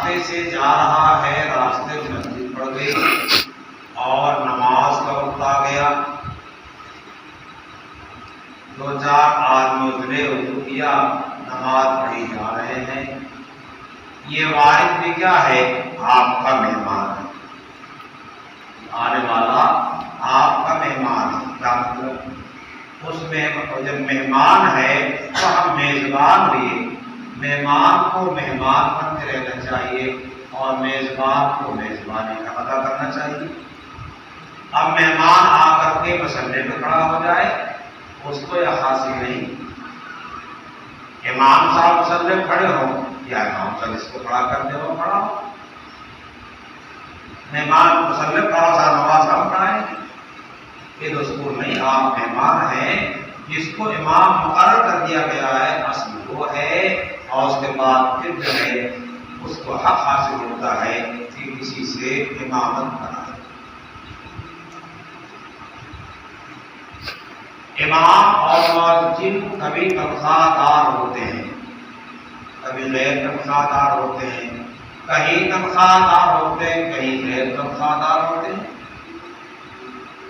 راستے سے جا رہا ہے، راستے میں مسجد پڑ گئی اور نماز کا وقت آ گیا، دو چار آدمی اترے، وضو کیا، نماز پڑھی جا رہے ہیں، یہ وارث بھی کیا ہے؟ آپ کا مہمان ہے، آنے والا آپ کا مہمان ہے۔ کیا مطلب؟ اس میں جب مہمان ہے تو ہم میزبان بھی، مہمان کو مہمان بنتے رہنا چاہیے اور میزبان کو میزبانی کا ادا کرنا چاہیے۔ اب مہمان آ کر کے مسلے پہ کھڑا ہو جائے، اس کو یہ حاصل نہیں، امام صاحب مسلے کھڑے ہوں یا امام صاحب اس کو کھڑا کرتے ہو کھڑا ہو، مہمان مسلے کھڑا سا نماز ہم پڑھائیں، یہ دستور نہیں۔ آپ مہمان ہیں، جس کو امام مقرر کر دیا گیا ہے اصل وہ ہے، اور اس کے بعد پھر جو ہے اس کو حق حاصل ہوتا ہے کہ کسی سے امامت کرائے۔ امام اور مؤذن کبھی تنخواہ دار ہوتے ہیں، کبھی غیر تنخواہ دار ہوتے ہیں، کہیں تنخواہ دار ہوتے ہیں، کہیں غیر تنخواہ دار ہوتے ہیں۔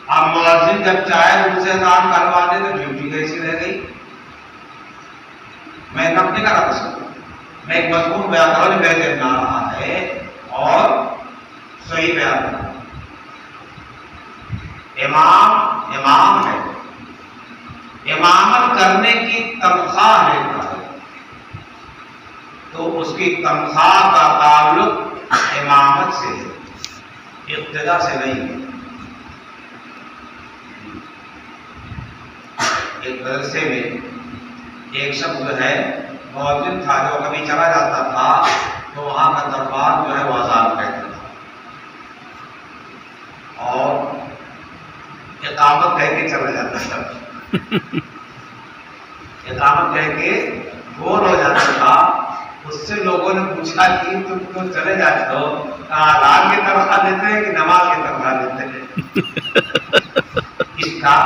اب مؤذن جب چاہے ان سے اذان کروا دے تو ڈیوٹی کیسی رہ گئی؟ میں نہیں کر رہا تھا، میں ایک مضمون بیان کر رہا ہوں، بہتر نہ رہا ہے اور صحیح بیان کر رہا ہوں۔ امام ہے، امامت کرنے کی تنخواہ لیتا ہے، تو اس کی تنخواہ کا تعلق امامت سے ہے، اقتدا سے نہیں ہے۔ ایک مدرسے میں ایک شخص جو ہے مؤذن تھا، جو کبھی چلا جاتا تھا تو وہاں کا دربار جو ہے وہ اذان کہتا تھا اور اقامت کہہ کے چلا جاتا تھا، اقامت کہہ کے گول ہو جاتا تھا۔ اس سے لوگوں نے پوچھا کہ تم تو چلے جاتے ہو، اذان کی تنخواہ دیتے ہیں کہ نماز کی تنخواہ دیتے ہیں؟ اس کا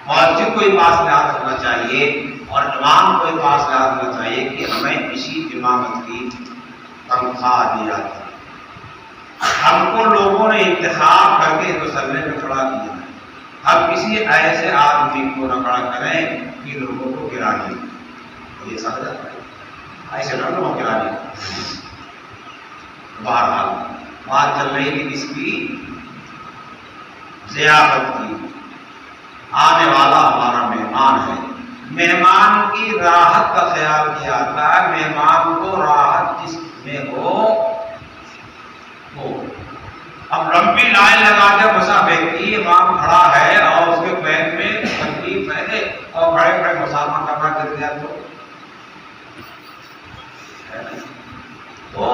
مؤذن کو پاس لحاظ رکھنا چاہیے اور امام کو پاس لحاظ رکھنا چاہیے کہ ہمیں اسی امامت کی تنخواہ دی جاتی ہے۔ ہم کو لوگوں نے انتخاب کر کے مسلے میں کھڑا کیا ہے، ہم کسی ایسے آدمی کو نہ کھڑا کریں کہ لوگوں کو گرا دے، یہ سمجھ جاتا ہے، ایسے لوگوں کو گرا دے۔ بہرحال بات چل رہی تھی کس کی؟ ضیافت کی۔ آنے والا ہمارا مہمان ہے، مہمان کی راحت کا خیال کیا جاتا ہے، مہمان کو راحت جس میں ہو وہ۔ اب لمبی لائن لگا کے مسافر کی، امام کھڑا ہے اور اس کے پیر میں تکلیف ہے اور کھڑے کھڑے مسافہ کرنا گر گیا تو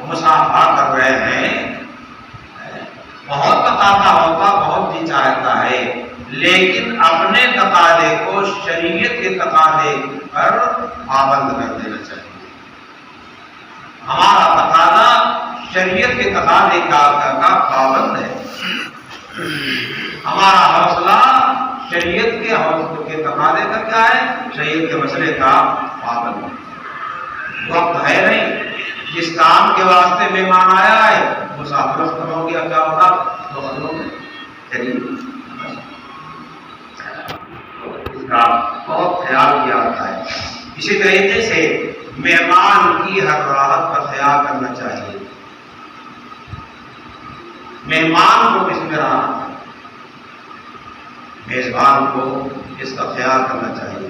مسافہ کر رہے ہیں، بہت تقاضا ہوتا، بہت جی چاہتا ہے، لیکن اپنے تقاضے کو شریعت کے تقاضے پر پابند کر دینا چاہیے۔ ہمارا تقاضا شریعت کے تقاضے کا پابند ہے، ہمارا حوصلہ شریعت کے حوصلے کے تقاضے کا کیا ہے؟ شریعت کے مسئلے کا پابند ہے۔ وقت ہے نہیں، جس کام کے واسطے مہمان آیا ہے مسافر ختم ہو گیا، کیا ہوگا؟ تو ختم میں چلیے کا بہت خیال کیا جاتا ہے۔ اسی طریقے سے مہمان کی ہر راحت کا خیال کرنا چاہیے، مہمان کو کس میں راحت ہے، میزبان کو اس کا خیال کرنا چاہیے۔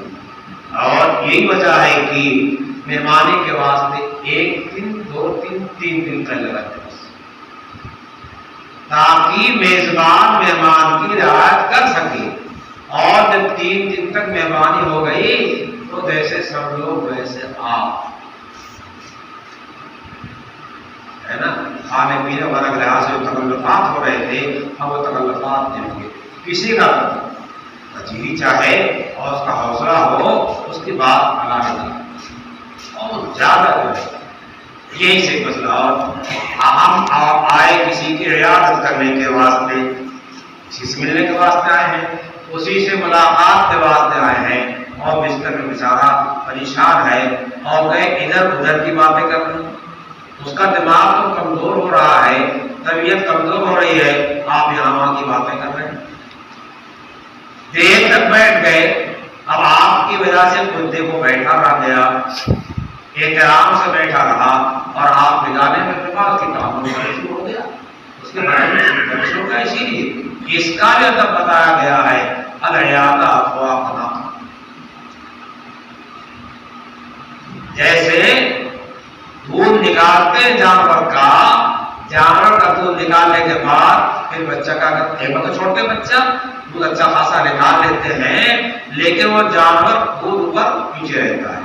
اور یہی وجہ ہے کہ مہمانی کے واسطے ایک دن، دو دن، 3 دن پہلے رکھتے ہیں تاکہ میزبان مہمان کی رعایت کر سکے، اور جب 3 دن تک مہمانی ہو گئی تو جیسے سب لوگ ویسے آپ ہے نا، کھانے پینے والا لحاظ سے جو تکلفات ہو رہے تھے اب وہ تکلفات نہیں ہوں گے۔ کسی کا جی چاہے اور اس کا حوصلہ ہو اس کی بات الگ اور زیادہ جو ہے یہی سے مسئلہ۔ اور ہم آپ آئے کسی کی عیادت کرنے کے واسطے، کسی سے ملنے کے واسطے آئے ہیں، اسی سے ملاقات کے واسطے آئے ہیں، اور بستر میں بیچارہ پریشان ہے اور گئے ادھر ادھر کی باتیں کر رہے ہیں، اس کا دماغ تو کمزور ہو رہا ہے، طبیعت کمزور ہو رہی ہے، آپ یہاں وہاں کی باتیں کر رہے ہیں، دیر تک بیٹھ گئے، اب آپ کی وجہ سے کتے کو بیٹھا رہ گیا، احترام سے بیٹھا رہا، اور آپ بگانے میں دماغ کی کام شروع ہو گیا، اس کے بارے میں شروع کا، اسی لیے اس کا جو تب بتایا گیا ہے العیادہ افواقنا، جیسے دودھ نکالتے ہیں جانور کا دودھ نکالنے کے بعد پھر بچہ کا تو چھوٹے بچہ دودھ اچھا خاصا نکال لیتے ہیں، لیکن وہ جانور دودھ اوپر پیچھے رہتا ہے،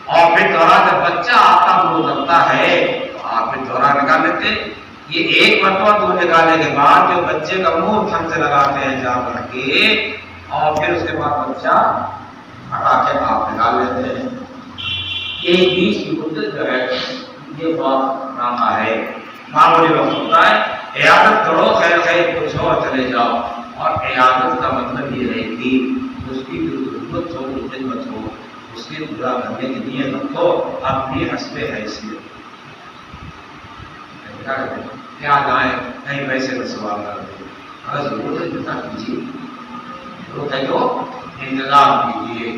اور پھر دوہرا جب بچہ آتا دودھ لگتا ہے تو آپ پھر دوہرا نکال لیتے ہیں۔ یہ ایک مرتبہ دودھ نکالنے کے بعد جو بچے کا منہ تھن سے لگاتے ہیں جانور کے، اور پھر اس کے بعد بچہ ہٹا کے آپ نکال لیتے ہیں، ایک بیچ کی مدت جو ہے یہ بہت ناکا ہے، معمولی وقت ہوتا ہے، عیادت کرو، خیر خیر کچھ ہو چلے جاؤ، اور عیادت کا مطلب یہ ہے کہ اس کی جو ضرورت ہو، خدمت ہو، اس کی پورا کرنے کی نیت رکھو، اپنی حسب حیثیت، کیا جائیں کہیں پیسے کا سوال کر دیں، اگر ضرورت ہے جتنا کیجیے، ضرورت ہے تو انتظام کیجیے،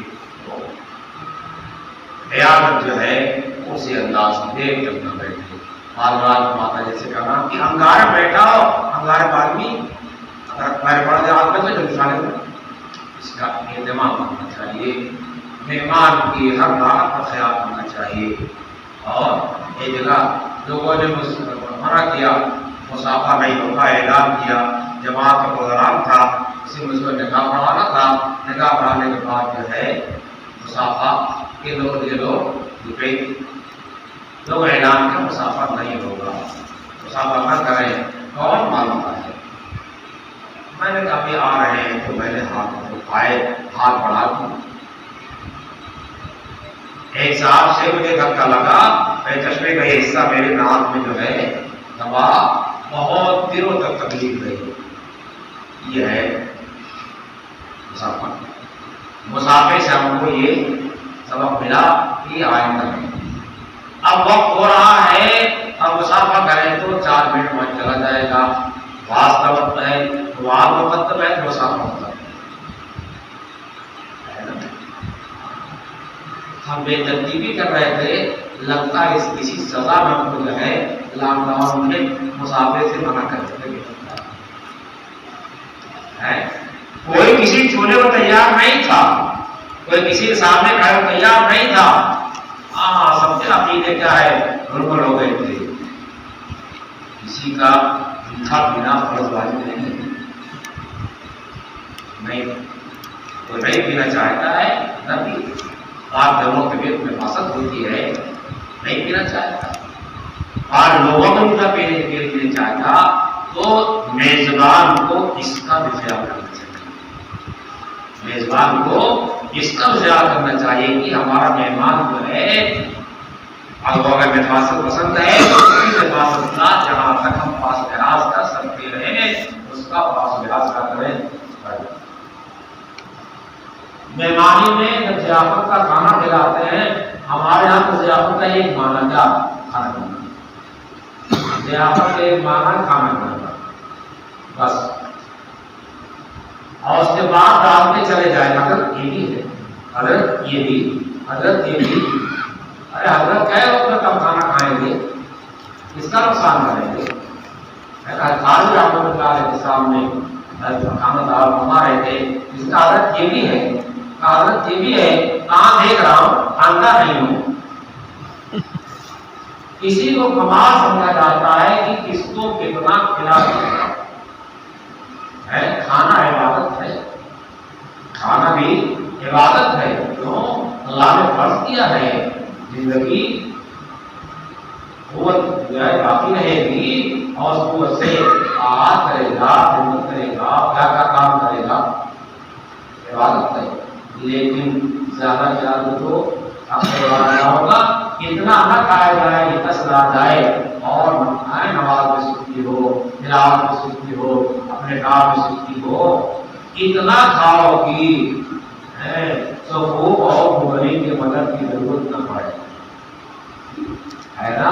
عیادت جو ہے اسی انداز سے دیکھ کر نہ بیٹھے، بار بار ماتا جیسے کہنا کہ انگار بیٹھا ہو، انگار آدمی اگر پیر پڑ جائے آپ کو جلدی کھانے میں، اس کا اہتمام کرنا چاہیے، مہمان کی ہر بات کا خیال کرنا چاہیے، اور ایک جگہ لوگوں نے منع کیا، مسافہ نہیں ہوگا، اعلان کیا، جماعت کا پروگرام تھا، اسی میں اس کو نکاح پڑھانا تھا، نکاح پڑھانے کے بعد جو ہے مسافہ کے لوگ اعلان کا مسافر نہیں ہوگا، مسافر نہ کریں، کون مانتا ہے؟ میں نے کافی آ رہے ہیں تو میں نے ہاتھ اٹھائے، ہاتھ بڑھا دوں، ایک صاحب سے مجھے دھکا لگا، میں چشمے کا یہ حصہ میرے ناک میں جو ہے دبا، بہت دنوں تک تکلیف رہی، یہ ہے مسافر، مسافر سے ہم کو یہ سبق ملا کہ آئندہ نہیں، اب وقت ہو رہا ہے، اب مسافہ کریں تو 4 منٹ میں چلا جائے گا، واسطہ وقت ہے، وہاں وقت ہے، مسافہ ہوتا ہے، ہم بے ترتیبی کر رہے تھے، لگتا ہے کسی سزا میں ہم کو جو ہے لاک ڈاؤن میں مسافر سے منع کرتے ہیں، کوئی کسی چھونے کو تیار نہیں تھا، کوئی کسی کے سامنے کھڑے کو تیار نہیں تھا، ہاں سب کے عقیدے کیا ہے، گڑبڑ ہو گئے تھے، کسی کا میٹھا پینا فرض واجب نہیں، کوئی نہیں پینا چاہتا ہے نہ پیے، آپ دونوں طبیعت میں فاسد ہوتی ہے، نہیں پینا چاہتا، اور لوگوں کو میٹھا پینے چاہتا، تو میزبان کو اس کا بھی خیال کرنا چاہیے، میزبان کو اس کا خیال کرنا چاہیے کہ ہمارا مہمان جو ہے، اگر مفاصل پسند ہے تو اس کی مفاصل کا جہاں تک ہم پاس لحاظ کر سکتے ہیں اس کا پاس لحاظ کا کریں۔ مہمانی میں جب ضیافت کا کھانا کھلاتے ہیں، ہمارے یہاں تو ضیافت کا ایک معنی کیا کھانا کھلانا، ضیافت کا ایک معنی کھانا کھلانا بس، اور اس کے بعد ڈالتے چلے جائیں، حضرت یہ بھی ہے، حضرت یہ بھی، حضرت یہ بھی، ارے حضرت کہے وقت میں کب کھانا کھائیں گے، اس کا نقصان کریں گے، خالی آپ کو بتا رہے تھے سامنے کھانا دار بنا رہے تھے، اس کا حضرت یہ بھی ہے، حضرت یہ بھی ہے، کہاں دیکھ رہا ہوں، اندھا نہیں ہوں، کسی کو کمال سمجھا جاتا ہے کہ کس کو کتنا کھلا ہے، کھانا عبادت ہے، کھانا بھی عبادت ہے، کیوں اللہ نے فرض کیا ہے، زندگی قوت جو ہے باقی رہے گی، اور اس قوت سے آہات کرے گا، خدمت کرے گا، کیا کیا کام کرے گا، عبادت ہے، لیکن زیادہ زیادہ تو ہوگا، اتنا نہ کھایا جائے کہ کثر آ جائے، اور نماز میں سستی ہو، تلاوت میں سستی ہو، اپنے کام میں سستی ہو، اتنا کھاؤ کہ صفوف اور مغرب کی مدد کی ضرورت نہ پڑے، ہے نا،